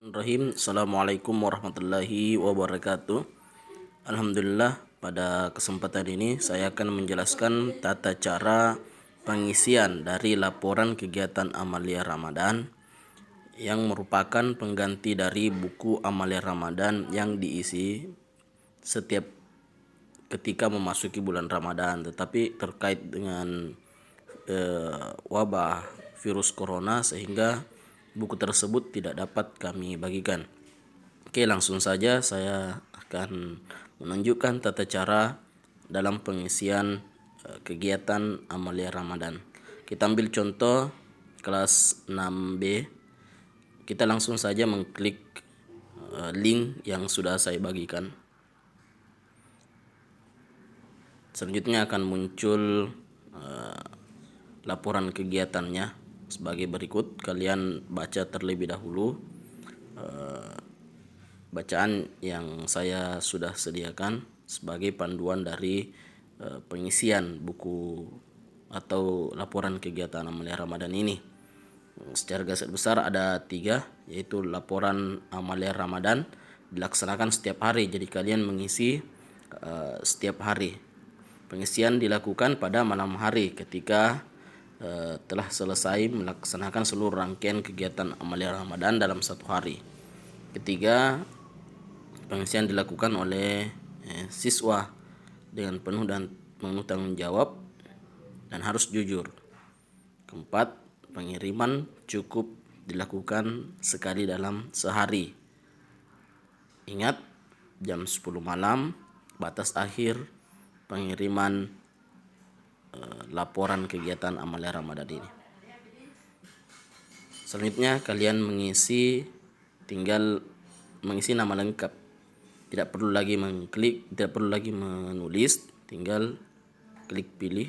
Assalamualaikum warahmatullahi wabarakatuh. Alhamdulillah, pada kesempatan ini saya akan menjelaskan tata cara pengisian dari laporan kegiatan amalia Ramadan yang merupakan pengganti dari buku amalia Ramadan yang diisi setiap ketika memasuki bulan Ramadan, tetapi terkait dengan wabah virus corona sehingga buku tersebut tidak dapat kami bagikan. Oke, langsung saja saya akan menunjukkan tata cara dalam pengisian kegiatan amalia Ramadan. Kita ambil contoh kelas 6B. Kita langsung saja mengklik link yang sudah saya bagikan. Selanjutnya akan muncul laporan kegiatannya sebagai berikut. Kalian baca terlebih dahulu bacaan yang saya sudah sediakan sebagai panduan dari pengisian buku atau laporan kegiatan amalia Ramadan ini. Secara garis besar ada 3, yaitu laporan amalia Ramadan dilaksanakan setiap hari, jadi kalian mengisi setiap hari. Pengisian dilakukan pada malam hari ketika telah selesai melaksanakan seluruh rangkaian kegiatan amalia Ramadan dalam satu hari. Ketiga, pengisian dilakukan oleh siswa dengan penuh tanggung jawab dan harus jujur. Keempat, pengiriman cukup dilakukan sekali dalam sehari. Ingat, jam 10 malam batas akhir pengiriman laporan kegiatan amalia Ramadan ini. Selanjutnya kalian tinggal mengisi nama lengkap. Tidak perlu lagi menulis, tinggal klik pilih,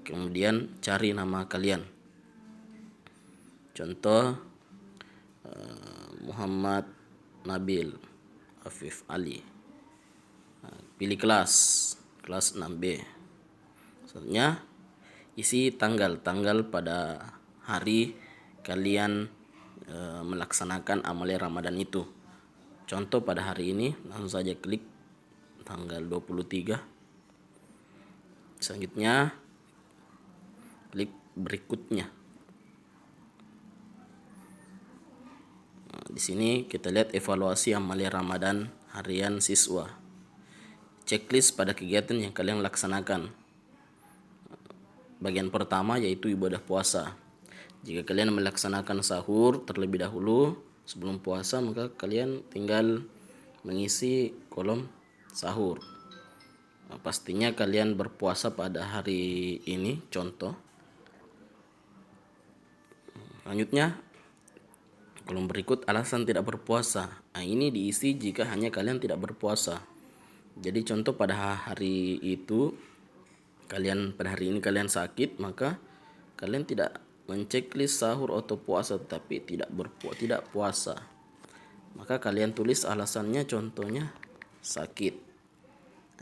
kemudian cari nama kalian. Contoh Muhammad Nabil Afif Ali. Pilih kelas 6B. Selanjutnya isi tanggal pada hari kalian melaksanakan amalia Ramadan itu. Contoh pada hari ini, langsung saja klik tanggal 23. Selanjutnya klik berikutnya. Di sini kita lihat evaluasi amalia Ramadan harian siswa. Checklist pada kegiatan yang kalian laksanakan. Bagian pertama yaitu ibadah puasa. Jika kalian melaksanakan sahur terlebih dahulu sebelum puasa, maka kalian tinggal mengisi kolom sahur. Pastinya kalian berpuasa pada hari ini, contoh. Selanjutnya, kolom berikut alasan tidak berpuasa. Ini diisi jika hanya kalian tidak berpuasa. Jadi contoh pada hari ini kalian sakit, maka kalian tidak menceklis sahur atau puasa tapi tidak puasa. Maka kalian tulis alasannya, contohnya sakit.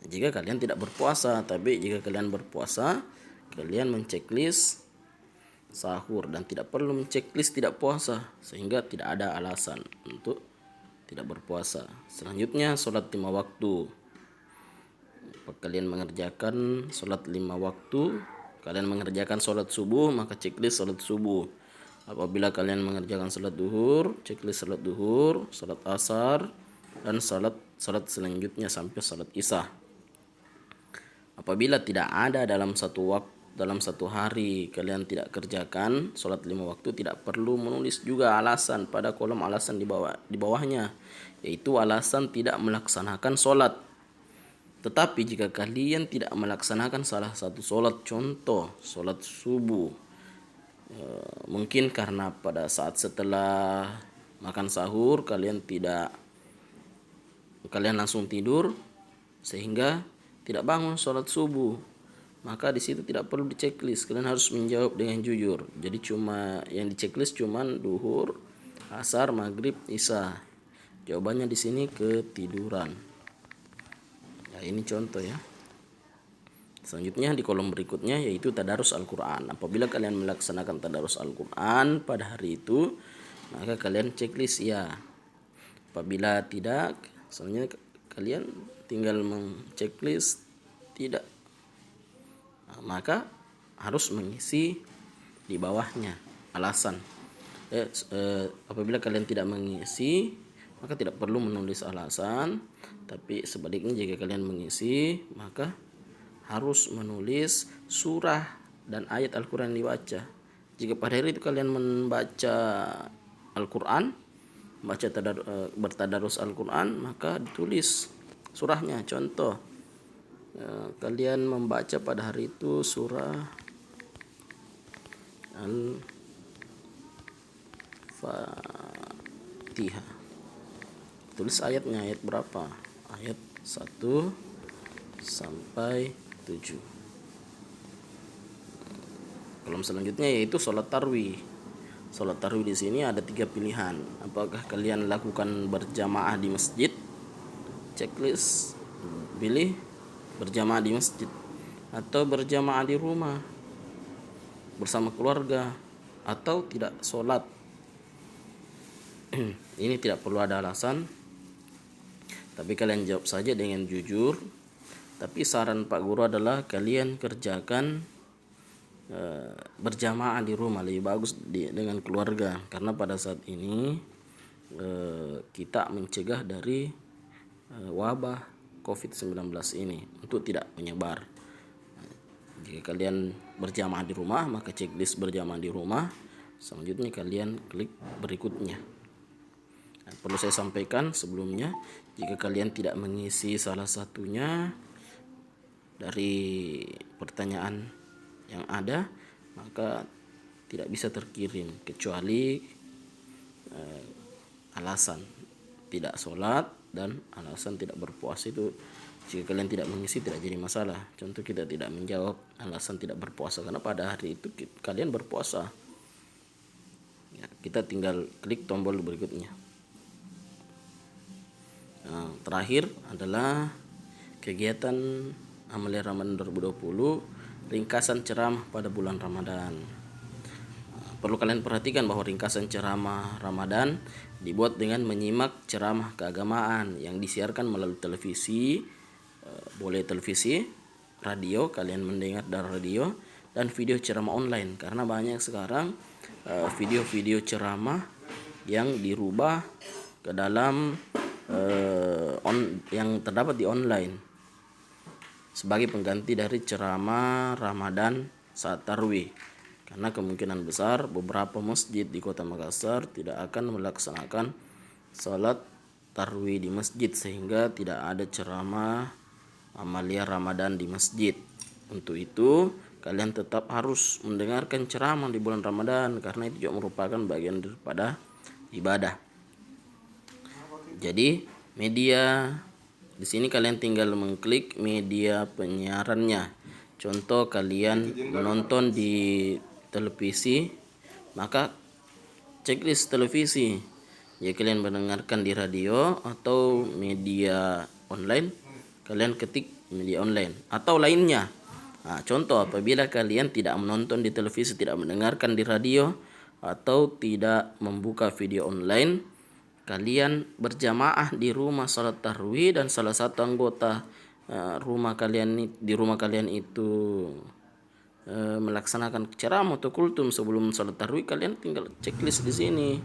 Jika kalian tidak berpuasa, tapi jika kalian berpuasa, kalian menceklis sahur dan tidak perlu menceklis tidak puasa, sehingga tidak ada alasan untuk tidak berpuasa. Selanjutnya, sholat 5 waktu. Kalian mengerjakan sholat 5 waktu. Kalian mengerjakan sholat subuh, maka checklist sholat subuh. Apabila kalian mengerjakan sholat duhur, checklist sholat duhur, sholat asar, dan sholat selanjutnya sampai sholat isya. Apabila tidak ada dalam satu hari kalian tidak kerjakan sholat 5 waktu, tidak perlu menulis juga alasan pada kolom alasan di bawahnya, yaitu alasan tidak melaksanakan sholat. Tetapi jika kalian tidak melaksanakan salah satu sholat, contoh sholat subuh, mungkin karena pada saat setelah makan sahur kalian langsung tidur sehingga tidak bangun sholat subuh, maka di situ tidak perlu diceklis. Kalian harus menjawab dengan jujur. Jadi cuma yang diceklis cuman duhur, asar, maghrib, isya. Jawabannya di sini ketiduran. Ini contoh ya. Selanjutnya di kolom berikutnya yaitu tadarus Al-Quran. Apabila kalian melaksanakan tadarus Al-Quran pada hari itu, maka kalian checklist ya. Apabila tidak, selanjutnya kalian tinggal checklist tidak. Maka harus mengisi di bawahnya alasan. Apabila kalian tidak mengisi, maka tidak perlu menulis alasan. Tapi sebaliknya, jika kalian mengisi, maka harus menulis surah dan ayat Al-Quran yang dibaca. Jika pada hari itu kalian membaca Al-Quran, bertadarus Al-Quran, maka ditulis surahnya. Contoh, kalian membaca pada hari itu surah Al-Fatihah. Tulis ayatnya, ayat berapa? Ayat 1 sampai 7. Kolom selanjutnya yaitu sholat tarwih. Sholat tarwih di sini ada 3 pilihan. Apakah kalian lakukan berjamaah di masjid? Checklist, pilih berjamaah di masjid atau berjamaah di rumah bersama keluarga, atau tidak sholat. Ini tidak perlu ada alasan, tapi kalian jawab saja dengan jujur. Tapi saran Pak Guru adalah kalian kerjakan berjamaah di rumah, lebih bagus dengan keluarga, karena pada saat ini kita mencegah dari wabah COVID-19 ini untuk tidak menyebar. Jika kalian berjamaah di rumah, maka checklist berjamaah di rumah. Selanjutnya kalian klik berikutnya. Perlu saya sampaikan sebelumnya, jika kalian tidak mengisi salah satunya dari pertanyaan yang ada, maka tidak bisa terkirim, kecuali alasan tidak sholat dan alasan tidak berpuasa. Itu jika kalian tidak mengisi tidak jadi masalah. Contoh, kita tidak menjawab alasan tidak berpuasa karena pada hari itu kalian berpuasa ya, kita tinggal klik tombol berikutnya. Terakhir adalah kegiatan Amalia Ramadan 2020, ringkasan ceramah pada bulan Ramadan. Perlu kalian perhatikan bahwa ringkasan ceramah Ramadan dibuat dengan menyimak ceramah keagamaan yang disiarkan melalui televisi, boleh televisi, radio, kalian mendengar dari radio, dan video ceramah online. Karena banyak sekarang video-video ceramah yang dirubah ke dalam yang terdapat di online sebagai pengganti dari ceramah Ramadan saat tarwih. Karena kemungkinan besar beberapa masjid di Kota Makassar tidak akan melaksanakan salat tarwih di masjid, sehingga tidak ada ceramah Amalia Ramadan di masjid. Untuk itu kalian tetap harus mendengarkan ceramah di bulan Ramadan, karena itu juga merupakan bagian daripada ibadah. Jadi media di sini kalian tinggal mengklik media penyiarannya. Contoh, kalian menonton di televisi, maka checklist televisi. Jika kalian mendengarkan di radio atau media online, kalian ketik media online atau lainnya. Contoh, apabila kalian tidak menonton di televisi, tidak mendengarkan di radio, atau tidak membuka video online, kalian berjamaah di rumah salat tarwih, dan salah satu anggota rumah kalian itu melaksanakan ceramah atau kultum sebelum salat tarwih, kalian tinggal checklist di sini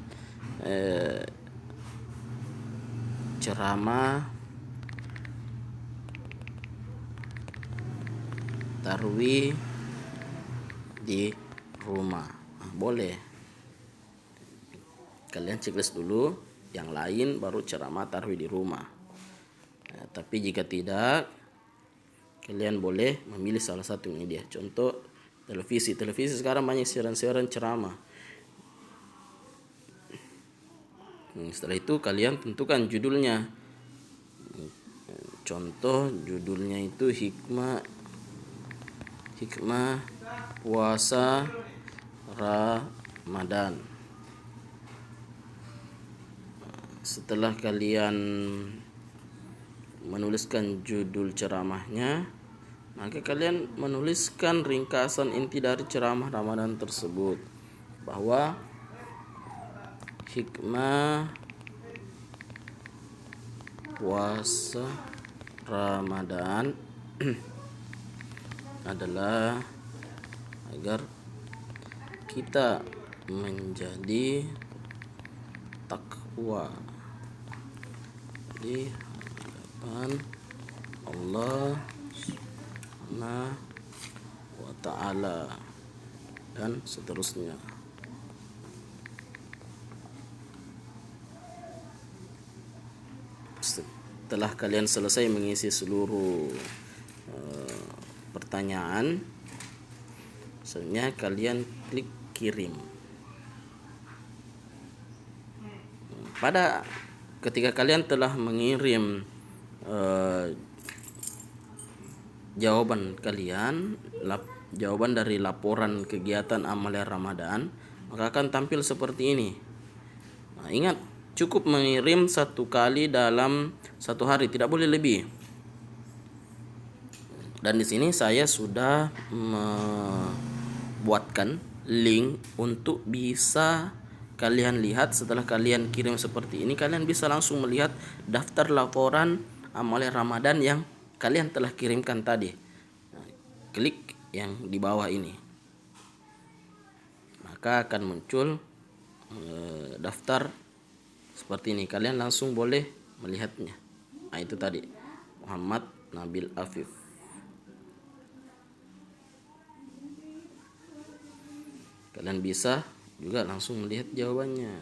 ceramah tarwih di rumah. Boleh kalian checklist dulu, yang lain baru ceramah tarwih di rumah. Tapi jika tidak, kalian boleh memilih salah satu media. Contoh, televisi sekarang banyak siaran-siaran ceramah. Setelah itu kalian tentukan judulnya. Contoh, judulnya itu hikmah puasa Ramadan. Setelah kalian menuliskan judul ceramahnya, maka kalian menuliskan ringkasan inti dari ceramah Ramadan tersebut, bahwa hikmah puasa Ramadan adalah agar kita menjadi takwa di hadapan Allah Subhanahu wa ta'ala dan seterusnya. Setelah kalian selesai mengisi seluruh pertanyaan, selanjutnya kalian klik kirim. Pada ketika kalian telah mengirim jawaban kalian, jawaban dari laporan kegiatan amalan Ramadan, maka akan tampil seperti ini. Nah, ingat, cukup mengirim 1 kali dalam 1 hari, tidak boleh lebih. Dan di sini saya sudah membuatkan link untuk bisa kalian lihat. Setelah kalian kirim seperti ini, kalian bisa langsung melihat daftar laporan amalan Ramadan yang kalian telah kirimkan tadi. Nah, klik yang di bawah ini, maka akan muncul daftar seperti ini. Kalian langsung boleh melihatnya. Nah, itu tadi Muhammad Nabil Afif. Kalian bisa juga langsung melihat jawabannya.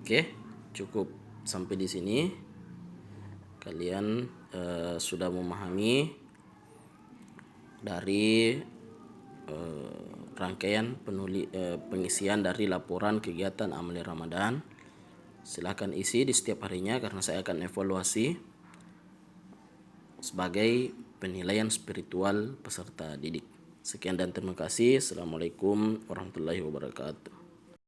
Oke, cukup sampai di sini. Kalian sudah memahami dari rangkaian pengisian dari laporan kegiatan amalan Ramadan. Silakan isi di setiap harinya karena saya akan evaluasi sebagai penilaian spiritual peserta didik. Sekian dan terima kasih. Assalamualaikum warahmatullahi wabarakatuh.